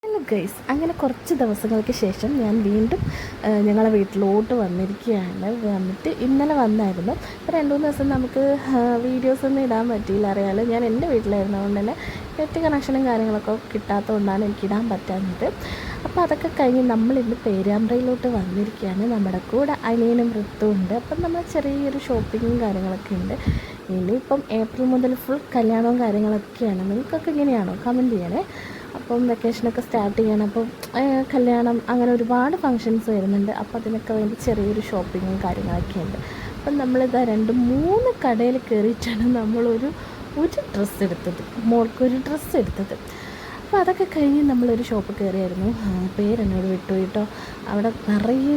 Hello guys, അങ്ങനെ കുറച്ച് ദിവസങ്ങൾക്ക് ശേഷം ഞാൻ വീണ്ടും ഞങ്ങളെ വീട്ടിലോട്ട് വന്നിട്ട് ഇന്നലെ വന്നായിരുന്നു. ഇപ്പോൾ 2-3 ദിവസം നമുക്ക് വീഡിയോസൊന്നും ഇടാൻ പറ്റിയില്ല. അറിയാമല്ലോ, ഞാൻ എൻ്റെ വീട്ടിലായിരുന്നതുകൊണ്ട് തന്നെ നെറ്റ് കണക്ഷനും കാര്യങ്ങളൊക്കെ കിട്ടാത്തതുകൊണ്ടാണ് എനിക്കിടാൻ പറ്റാഞ്ഞത്. അപ്പോൾ അതൊക്കെ കഴിഞ്ഞ് നമ്മളിന്ന് പേരാമ്പ്രയിലോട്ട് വന്നിരിക്കുകയാണ്. നമ്മുടെ കൂടെ അനിയനും ഋത്തുവും ഉണ്ട്. അപ്പം നമ്മൾ ചെറിയൊരു ഷോപ്പിങ്ങും കാര്യങ്ങളൊക്കെ ഉണ്ട്. ഇനിയിപ്പം ഏപ്രിൽ മുതൽ ഫുൾ കല്യാണവും കാര്യങ്ങളൊക്കെയാണ്. നിങ്ങൾക്കൊക്കെ ഇങ്ങനെയാണോ? കമൻറ്റ് ചെയ്യണേ. അപ്പം വെക്കേഷനൊക്കെ സ്റ്റാർട്ട് ചെയ്യണം. അപ്പം കല്യാണം അങ്ങനെ ഒരുപാട് ഫങ്ഷൻസ് വരുന്നുണ്ട്. അപ്പോൾ അതിനൊക്കെ വേണ്ടി ചെറിയൊരു ഷോപ്പിങ്ങും കാര്യങ്ങളൊക്കെ ഉണ്ട്. അപ്പം നമ്മളിതാ 2-3 കടയിൽ കയറിയിട്ടാണ് നമ്മളൊരു ഡ്രസ്സ് എടുത്തത്, മോൾക്കൊരു ഡ്രസ്സ് എടുത്തത്. അപ്പോൾ അതൊക്കെ കഴിഞ്ഞ് നമ്മളൊരു ഷോപ്പ് കയറിയായിരുന്നു. പേരെന്നോട് വിട്ടു കേട്ടോ. അവിടെ നിറയെ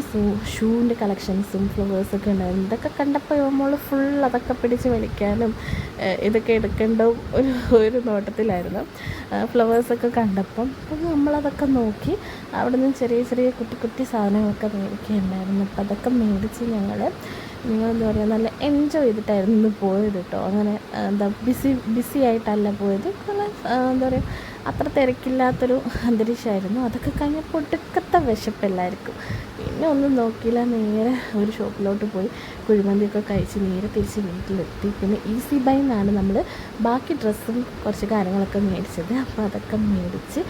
ഷൂവിൻ്റെ കളക്ഷൻസും ഫ്ലവേഴ്സൊക്കെ ഉണ്ടായിരുന്നു. ഇതൊക്കെ കണ്ടപ്പോൾ നമ്മൾ ഫുൾ അതൊക്കെ പിടിച്ച് വലിക്കാനും ഇതൊക്കെ എടുക്കേണ്ട ഒരു നോട്ടത്തിലായിരുന്നു. ഫ്ലവേഴ്സൊക്കെ കണ്ടപ്പം അപ്പം നമ്മളതൊക്കെ നോക്കി അവിടെ നിന്ന് ചെറിയ കുട്ടി സാധനങ്ങളൊക്കെ മേടിക്കുകയുണ്ടായിരുന്നു. അപ്പോൾ അതൊക്കെ മേടിച്ച് നിങ്ങളെന്താ പറയുക, നല്ല എൻജോയ് ചെയ്തിട്ടായിരുന്നു ഇന്ന് പോയത് കേട്ടോ. അങ്ങനെ ബിസി ആയിട്ടല്ല പോയത്. എന്താ പറയുക, അത്ര തിരക്കില്ലാത്തൊരു അന്തരീക്ഷമായിരുന്നു. അതൊക്കെ കഴിഞ്ഞപ്പോൾ ഒടുക്കത്തെ വിശപ്പെല്ലായിരിക്കും. പിന്നെ ഒന്നും നോക്കിയില്ല, നേരെ ഒരു ഷോപ്പിലോട്ട് പോയി കുഴിമന്തിയൊക്കെ കഴിച്ച് നേരെ തിരിച്ച് വീട്ടിലെത്തി. പിന്നെ ഈസി ബൈ എന്നാണ് നമ്മൾ ബാക്കി ഡ്രസ്സും കുറച്ച് കാര്യങ്ങളൊക്കെ മേടിച്ചത്. അപ്പോൾ അതൊക്കെ മേടിച്ച്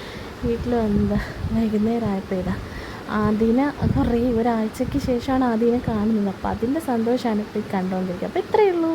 വീട്ടിൽ വൈകുന്നേരം ആയപ്പോൾ ഇതാ ആദീനെ ഒരാഴ്ചയ്ക്ക് ശേഷമാണ് ആദീനെ കാണുന്നത്. അപ്പോൾ അതിൻ്റെ സന്തോഷമാണ് ഇപ്പോൾ കണ്ടുകൊണ്ടിരിക്കുക. അപ്പോൾ ഇത്രയേ ഉള്ളൂ.